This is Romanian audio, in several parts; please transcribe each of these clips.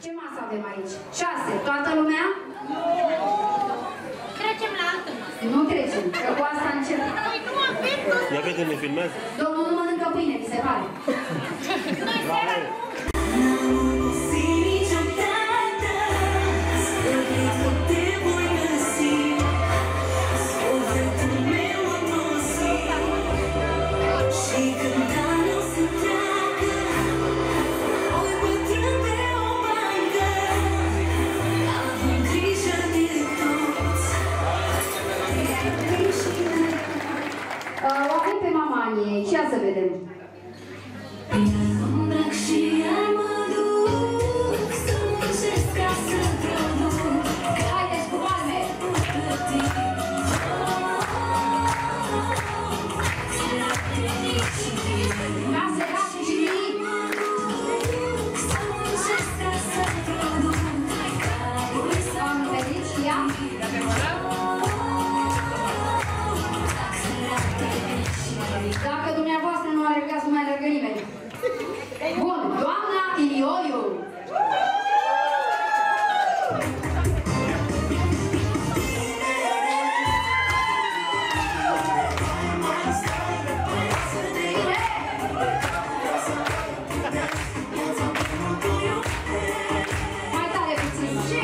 Ce masă avem aici? 6. Toată lumea? Trecem la altă masă. Nu trecem, că cu asta încep. Păi nu avem tot. Ia vede, ne filmează. Domnul nu mănâncă pâine, mi se pare. Noi seara... O avem pe mama Aniei, ce ia să vedem? Haideți cu palme! Case, case și nimic! Am venit și ea? Dacă dumneavoastră nu alergați, nu mai alergă nimeni. Bun, doamna Ilioiu! Mai tare puțin, și...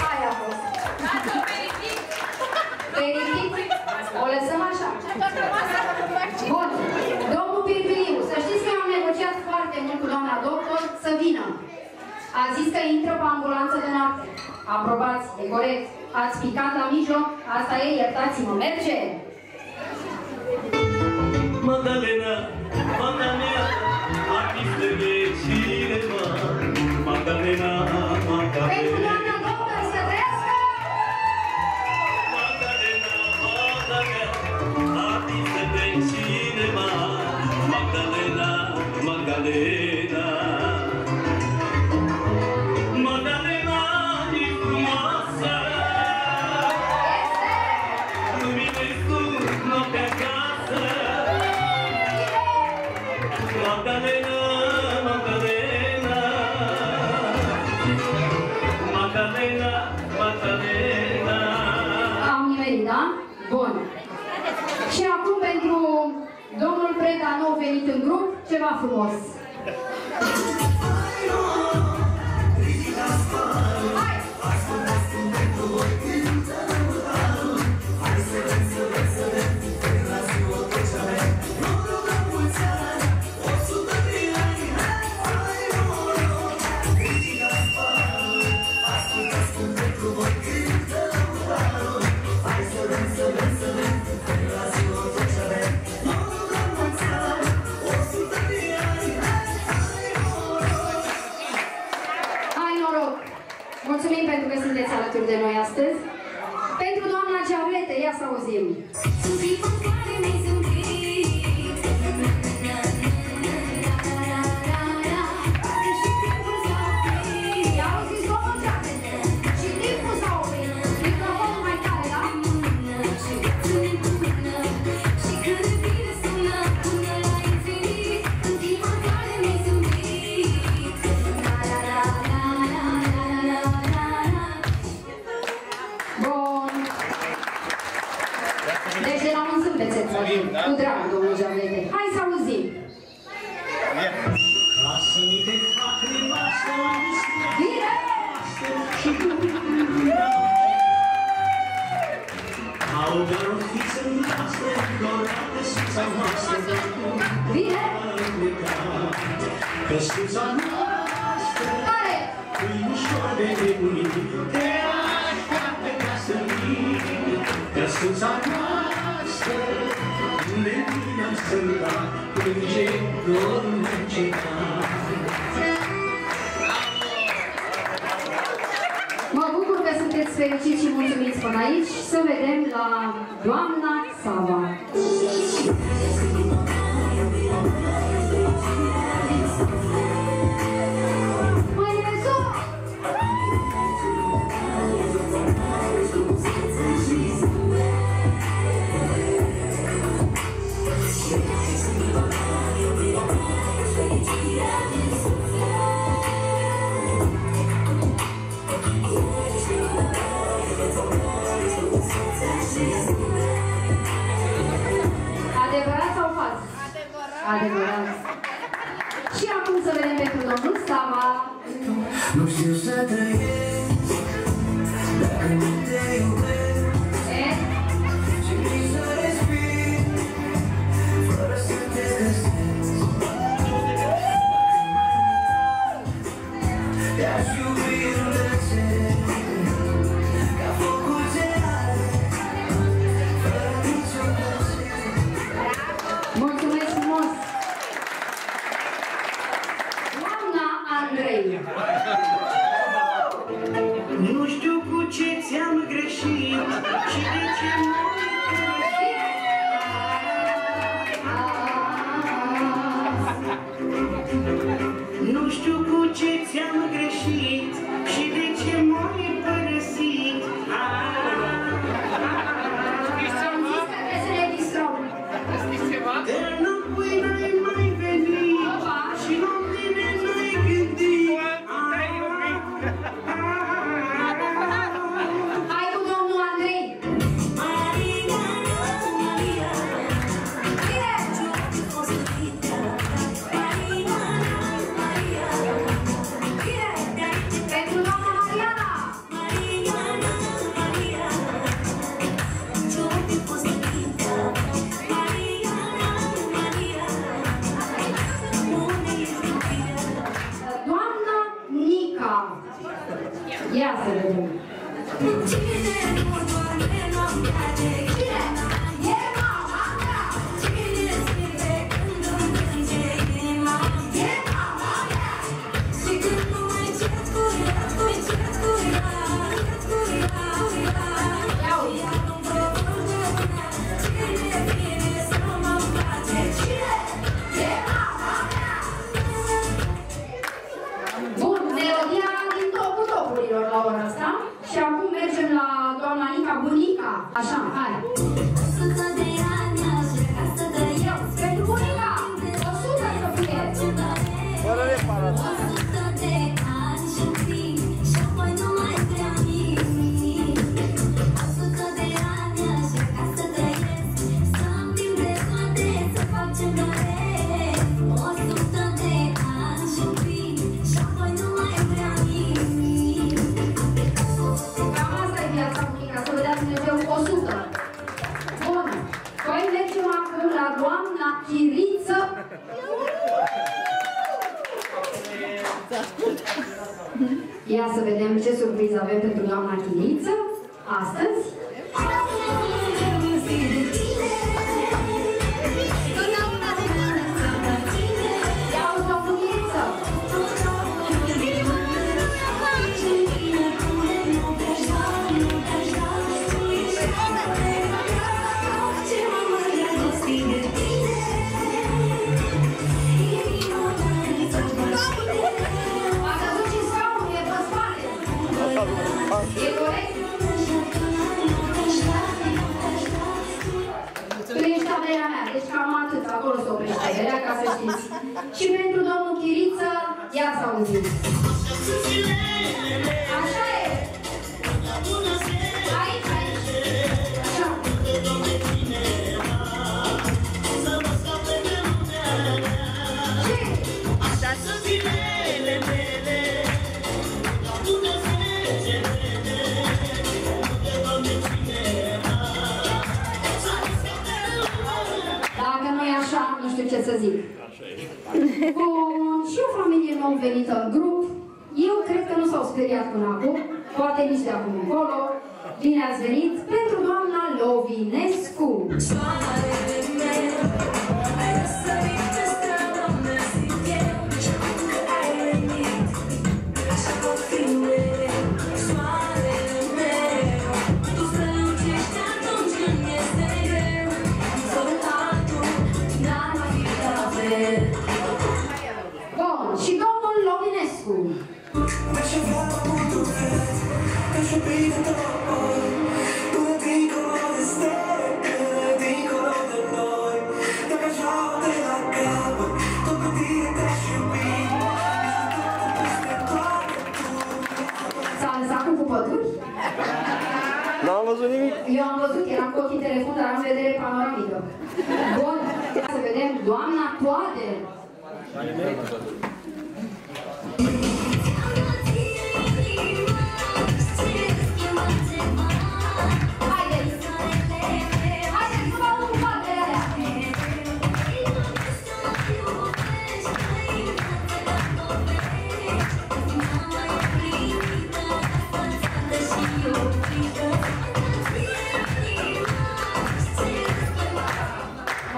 Aia a fost. Lasă, verific. Verific? O lăsăm așa. Toată masa cu farcit. Bun. Domnul Pirpiliu, să știți că eu am negociat foarte mult cu doamna doctor să vină. A zis că intră pe ambulanță de noapte. Aprobați, e corect. Ați picat la mijloc, asta e, iertați-mă, merge! Magdalena, Magdalena, artistă de cinema. Magdalena, Magdalena. Pentru doamna doctor să trăiască! Magdalena, Magdalena, artistă de cinema. Magdalena, Magdalena. Magdalena e frumoasă. Luminescu, noaptea acasă. Magdalena, Magdalena. Magdalena, Magdalena. Am nimerit, da? Bun. Și acum pentru domnul Preda nou venit în grup, ceva frumos. Hai! Hai noroc! Mulțumim pentru că sunteți alături de noi astăzi. Pentru doamna Geavlete, ia să auzim. Ia auziți, domnul Geavlete? Și timpul s-a oprit. Microfonul mai tare, da? Bun. Deci de la un zâmbețet, cu drag, domnul Geavlete. Hai să auzim. Bine! Bine! Tare! Mă bucur că sunteți fericiți și mulțumiți până aici. Să vedem la doamna Sava. Mai sus! adevărat. Și acum să vedem pentru domnul Sava. Nu știu să trăiesc dacă nu te iubesc. Și vrei să respir fără să te găsesc. Te-aș iubi îndrăzesc ca focul ce arde fără nicio plăcere. Mulțumesc frumos! Doamna Andrei. Nu știu cu ce ți-am greșit și de ce nu știu cu ce ți-am greșit și de ce m-ai părăsit. Am zis că trebuie să ne distrăm. De înapoi n-ai mai venit și la mine n-ai gândit. Hai cu domnul Andrei. Pentru doamna Mariana. Doamna Nica. Ia să vedem. Cine? E mama mea. E mama mea. Ia uite. Cine? E mama mea. Bun, melodia din topul topurilor la ora asta. Și acum mergem la doamna Nica, bunica. Așa, hai. Eu, pentru bunica, 100 să fie. Fără reparat. Cam asta e viața bunica, să vă dea Dumnezeu 100. Bun. Păi mergem acum la doamna Chiriță. Ia să vedem ce surpriză avem pentru doamna Chiriță astăzi. Ia uite, domnul Chiriță. A căzut și scaunul, e pe spate. E corect? Tu ești averea mea, deci cam atât, acolo se oprește averea, ca să știți. Și pentru domnul Chiriță, ia să auzim. Așa e. Aici, aici. Așa. Dacă nu e așa, nu știu ce să zic. Bun, și o familie nou venită în grup. Eu cred că nu s-au speriat până acum, poate nici de acum încolo. Bine ați venit pentru doamna Lovinescu. Bun, și domnul Lovinescu. Nu N-am văzut nimic. Eu am văzut, eram cu ochii telefon, dar am vedere panoramică. Bun, să vedem doamna Toade.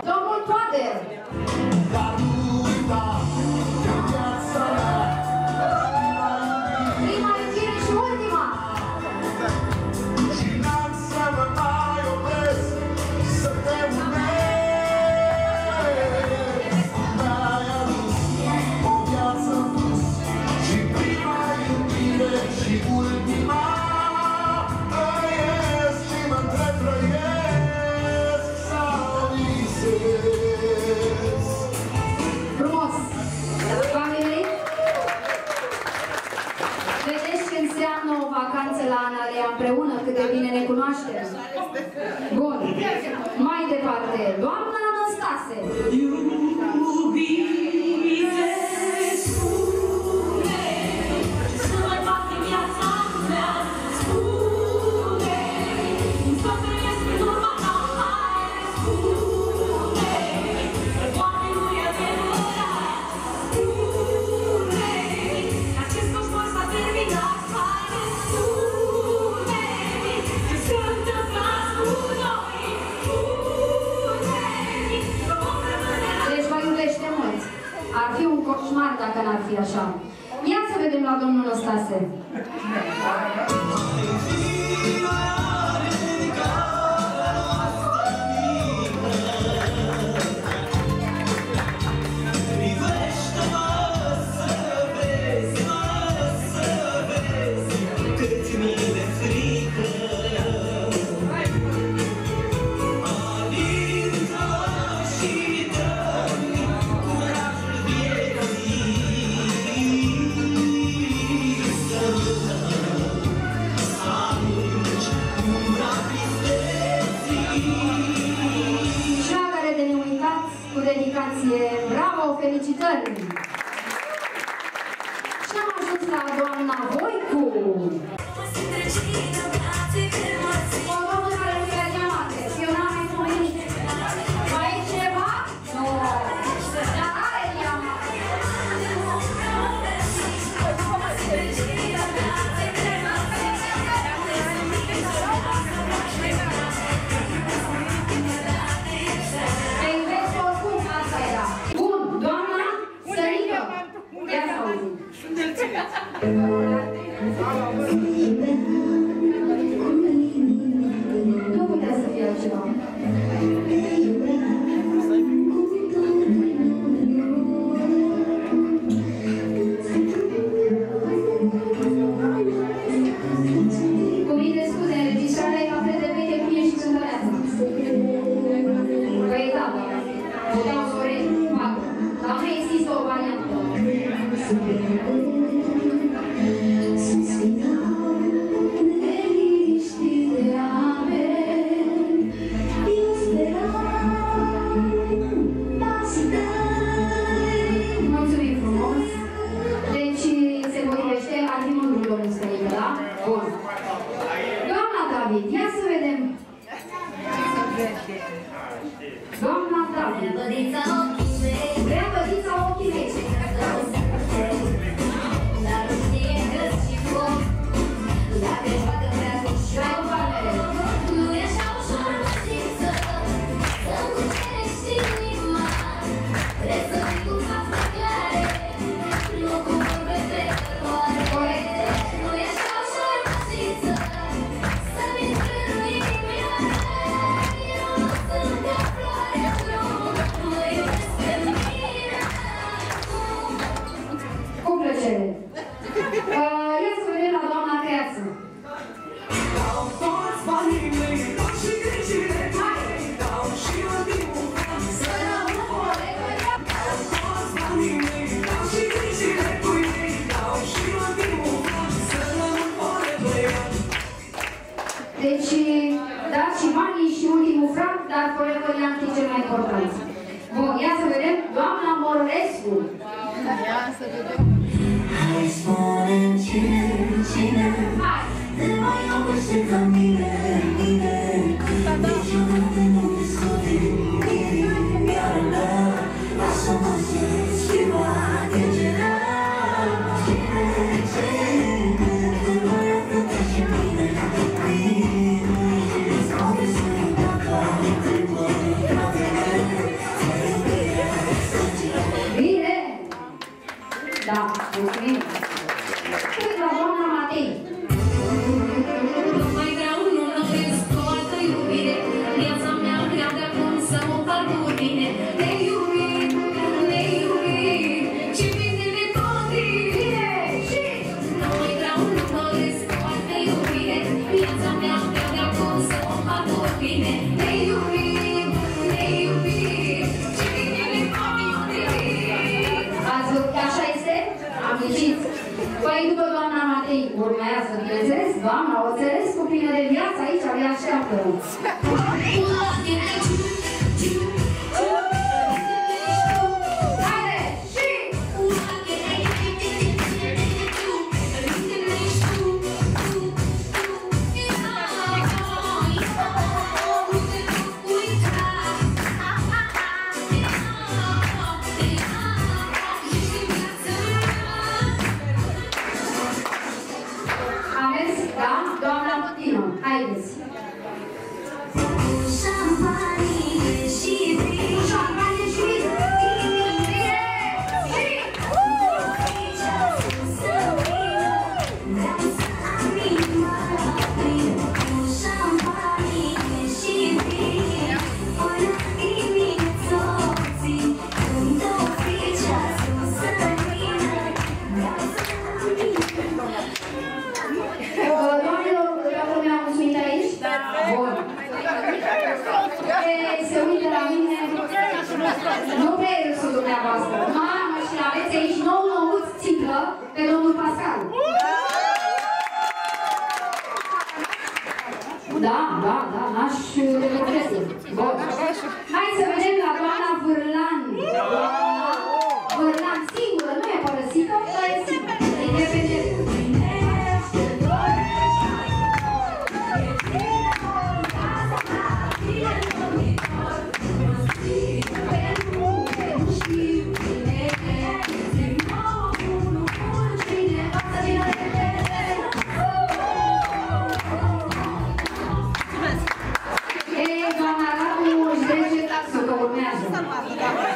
Domnul Toader. Prima ieșire și ultima. Frumos! V-am venit? Vedeți ce înseamnă o vacanță la Analea împreună, cât de bine ne cunoaștem? Bun. Mai departe, doamna Anastase. Deci vă iubește mult. Ar fi un coșmar dacă n-ar fi așa. Ia să vedem la domnul Năstase. Șagare de neuitat cu dedicație. Bravo, felicitări! Și am ajuns la doamna Voicu. O doamnă care nu vrea diamante. Eu n-am mai pomenit. Mai e ceva? Nu. Dar are diamante. Te iubesc oricum, asta era. Bun, doamna Sărică. Ia să auzim. Nu putea să fie altceva. Cu mii de scuze, înregistrarea e la fel de veche cum e și cântăreața. Păi da, puteau să o refacă, dar nu există o variantă. Mulțumim frumos. Deci se potrivește, ar fi mândru domnul Stănică, da? Bun. Doamna David, ia să vedem. Doamna David. Vrea bădița ochii mei. Cu plăcere. Ia să vedem la doamna Creață. Deci și banii și ultimul franc, dar forever Yankee cel mai important. Bun, ia să vedem, doamna Mororescu. Ia să vedem. Hai, spune-mi cine, te mai auzi ca mine, niciodată nu discuti iar la, lasă-mă să-ți schimba general, cine, te mai află și mine, spune să-i dacă te Bine! Da, mulțumim! Cred la doamna Matei. Nu mai vreau, nu năvesc o altă iubire. Viața mea grea de acum să o fac cu tine. Te iubit, ce bine ne potrivire. Și nu mai vreau, nu năvesc o altă iubire. Viața mea grea de acum să o fac cu tine. Te iubit, ce bine ne potrivire. Ați văzut, așa este? Am ieșit. Păi după doamna Matei urmează, bineînțeles, doamna Oțeles cu plină de viață aici, abia așteaptă. Haide, și... Am mers, da? Doamna Putină, haideți. șampanie și vin, Șampanie și vin. Bine! Și... Doamnelor, toată lumea mulțumită aici? Bun. Se uită la mine, nu pe râsul dumneavoastră. Mamă, și aveți aici nou nouț țiplă pe domnul Pascal. Da, n-aș recunoaște. Bun. Hai să vedem la doamna Vârlan. Doamna Vârlan, singură, nu e părăsită, dar e singură. Independentă. Doamna Radu își trece taxul că urmează.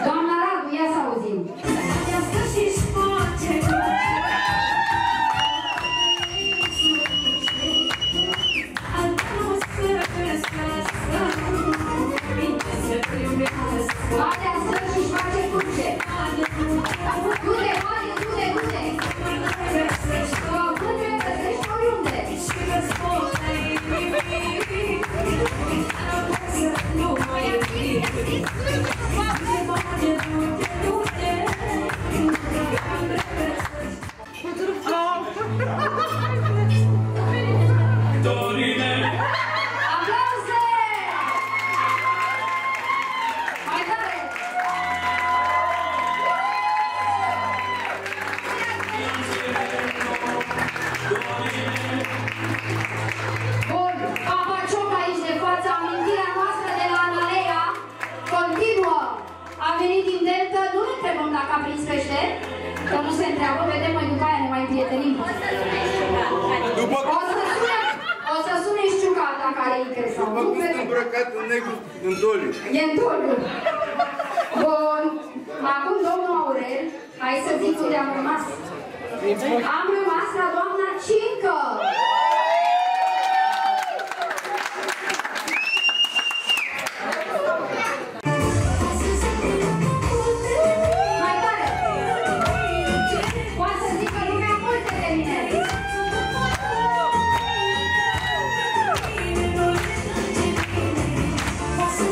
Doamna Radu, ia să auzim. Batea stă și-și face cruce. Du-te, Marie, du-te! Cruce, găsești oriunde. Dorine, Aplauze! Mai tare! Bun, Papa Cioc aici de față, amintirea noastră de la Analea continuă. A venit din Delta, nu ne întrebăm dacă a prins pește, că nu se întreabă, vedem mai după aia, ne mai împrietenim. O să sune Șciuca dacă are icre sau nu. Îmbrăcat în negru, în doliu. E în doliu. Bun, acum domnul Aurel, hai să zic unde am rămas. Am rămas la doamna Cincă. Mai tare! Poate să zică lumea multe de mine. Să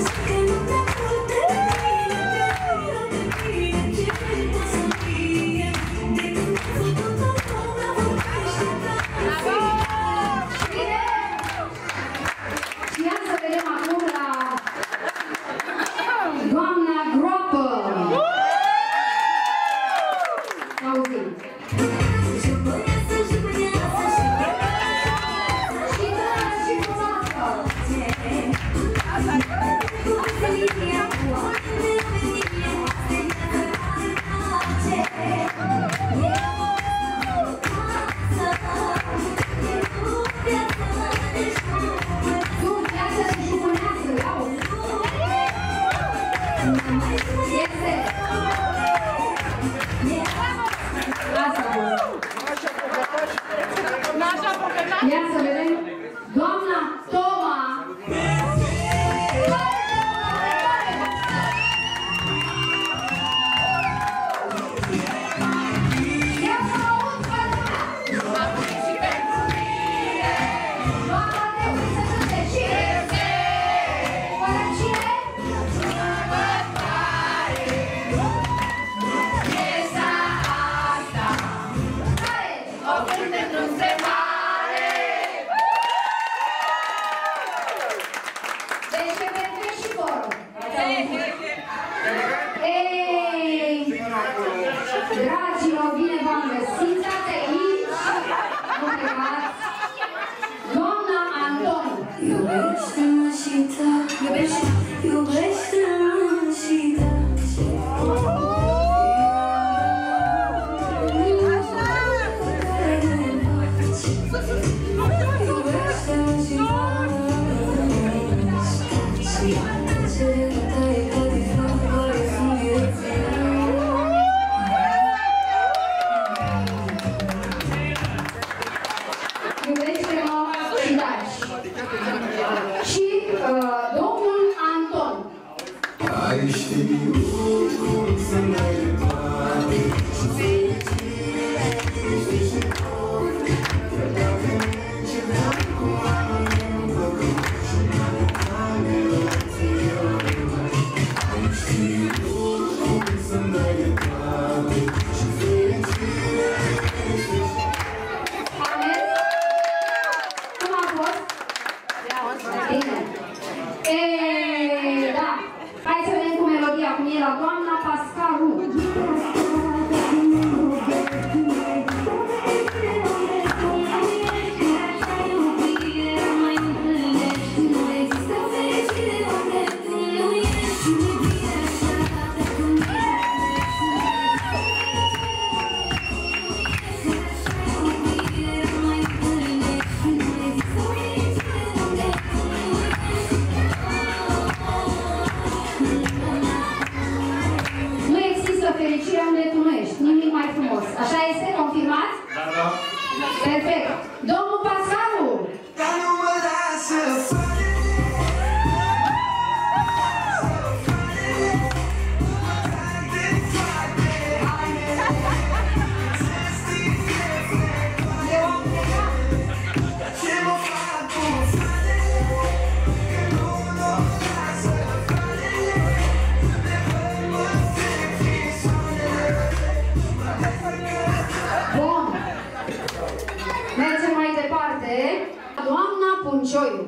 Puncioiu.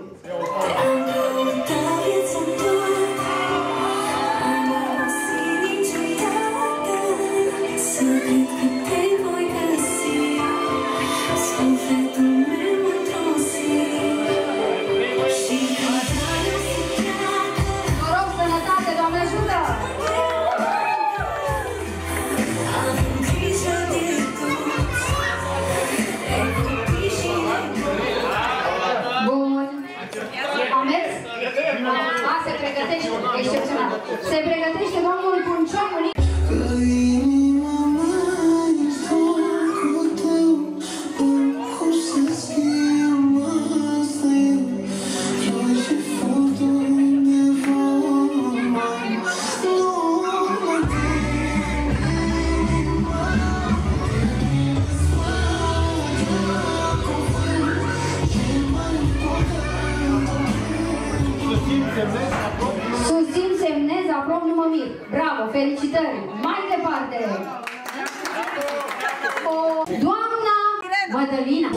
Vă rog, sănătate, Doamne ajută! Bun. A mers? A, se pregătește. Excepțional. Se pregătește domnul Puncioiu. Susțin, semnez, aprob, nu mă mir. Bravo, felicitări! Mai departe! O doamna Mădălina.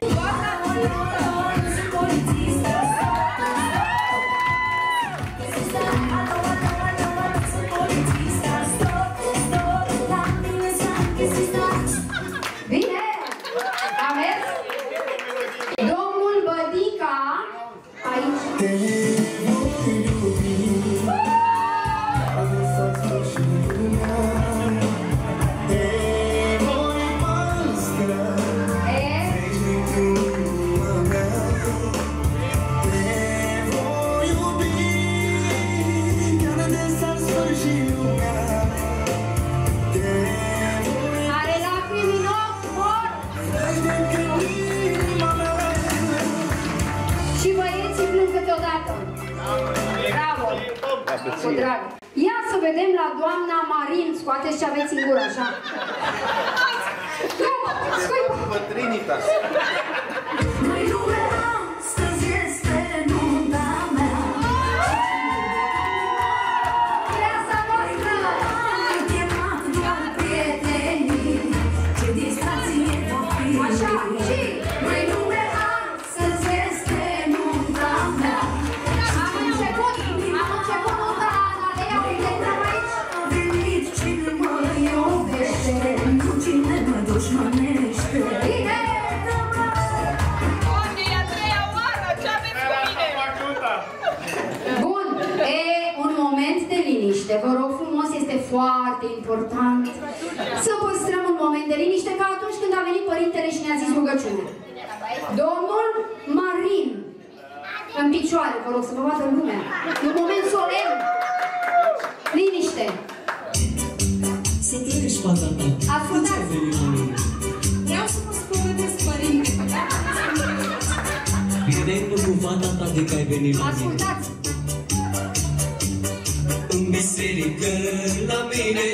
Bine! A mers? Domnul Bădica aici. Are lacrimi în ochi, mor! Și băieții plâng câteodată. Bravo! Cu drag. Ia să vedem la doamna Marin. Scoateți ce aveți în gură, așa. Trinitas. Mai lumea astăzi este nunta mea. Viața voastră! Am chemat doar prietenii, ce distracție vor fi. Așa, și? Mai lumea astăzi este nunta mea. Am început nunta, dar iau intrăm aici. A venit cine mă iubește, nu cine mă dușmănește. Bine! Bun, un moment de liniște. Vă rog frumos, este foarte important să păstrăm un moment de liniște ca atunci când a venit Părintele și ne-a zis rugăciune. Domnul Marin, în picioare, vă rog să vă vadă lumea. E un moment solemn. Liniște. Să trăiești fata ta. Ascultați. Vreau să mă spovedesc, părinte. Bine ai făcut fata ta de că ai venit la mine. Ascultați. În biserică la mine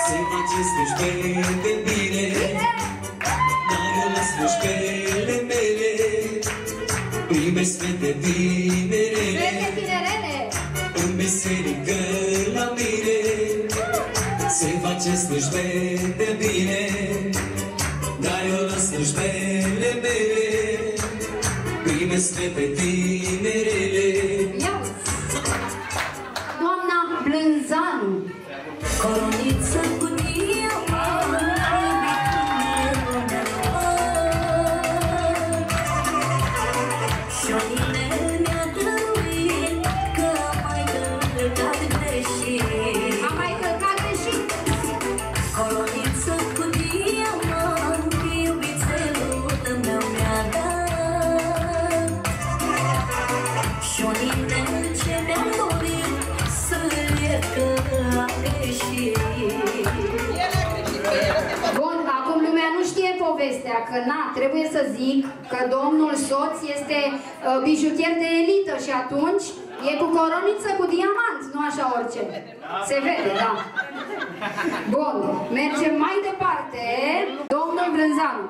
se face slujbele de bine. Dar eu la slujbele mele primesc fete tinerele. Fete tinerele. În biserică la mine se face slujbele de bine. Dar eu la slujbele mele primesc fete tinerele. Doamna Blânzanu. Coroniță cu diamant, și-o inel mi-a dăruit, că am mai călcat greșit. Am mai călcat greșit. Coroniță cu diamant, iubițelul meu mi-a dat. Și-o inel ce mi-am dorit, să-l iert că am greșit. Bun, acum lumea nu știe povestea, că na, trebuie să zic că domnul soț este bijutier de elită și atunci e cu coroniță cu diamant, nu așa orice. Se vede, da. Bun, mergem mai departe. Domnul Brânzanu.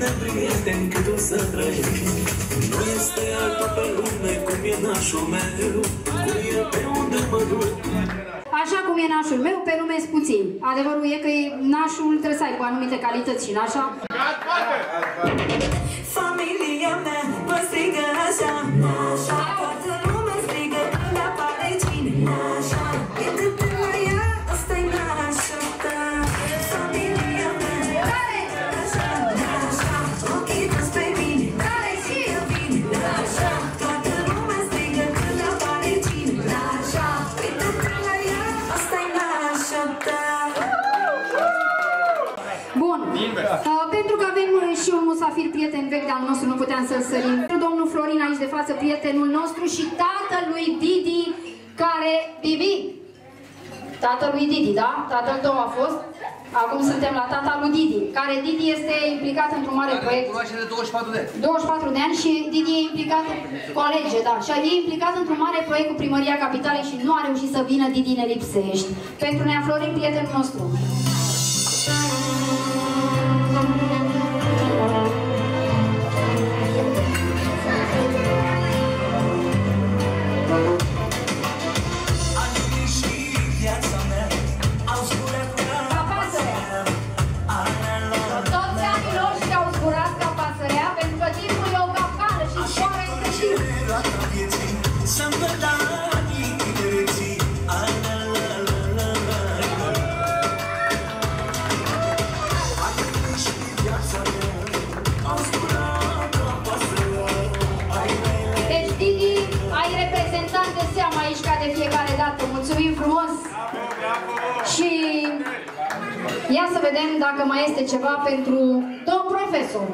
de prieteni cât o să trăiești. Nu este altul pe lume cum e nașul meu, cu el pe unde mă duc. Așa cum e nașul meu, pe lume sunt puțin. Adevărul e că nașul trebuie să aibă anumite calități și nașa. Familia mea mă strigă așa, așa. Toată lumea strigă când apare cine, așa. Uite pe la ea, ăsta-i nașa ta. Familia mea, așa, așa. Ochii toți pe mine, strigă bine, așa. Toată lumea strigă când apare cine, așa. Uite pe la ea, ăsta-i nașa ta. Bun. Pentru că avem și un musafir prieten vechi de-al nostru, nu puteam să-l sărim. Domnul Florin aici de față, prietenul nostru și tatălui Didi, care... Bibi? Tatălui Didi, da? Tatăl tău a fost? Acum suntem la tata lui Didi, care Didi este implicat într-un mare proiect. Cunoaște de 24 de ani. 24 de ani și Didi e implicat, colege, da, și e implicat într-un mare proiect cu Primăria Capitalei și nu a reușit să vină. Didi, ne lipsești. Pentru Nea Florin, prietenul nostru. De fiecare dată. Mulțumim frumos! Și ia să vedem dacă mai este ceva pentru domn profesor.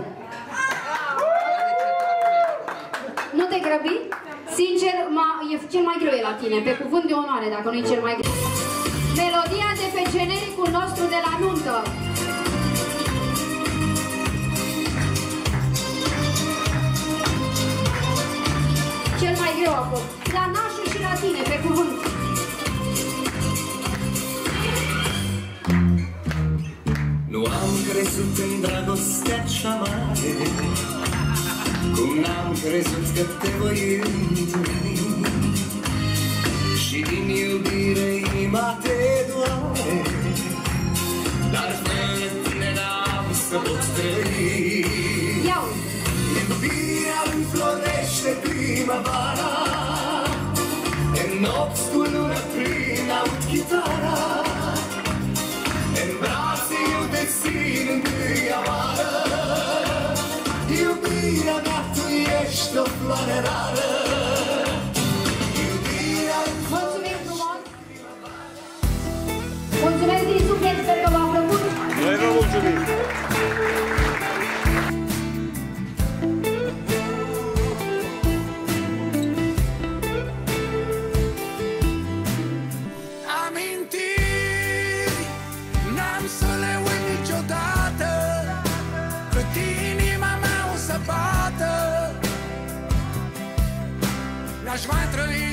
Nu te grăbi? Sincer, e cel mai greu e la tine, pe cuvânt de onoare, dacă nu e cel mai greu. Melodia de pe genericul nostru de la nuntă. Cel mai greu a fost. La nașul și la tine, pe cuvânt. Nu am crezut în dragostea cea mare, cum n-am crezut că te voi iubi. Și din iubire inima te doare, dar fără tine n-am să pot trăi. Iubirea înflorește primăvara, în nopți cu lună plină aud chitara, în brațe eu te țin întâia oară. Iubirea mea, tu ești o floare rară. Iubirea... Mulțumim frumos! Mulțumesc din suflet, sper că v-a plăcut! Noi vă mulțumim! Aș mai trăi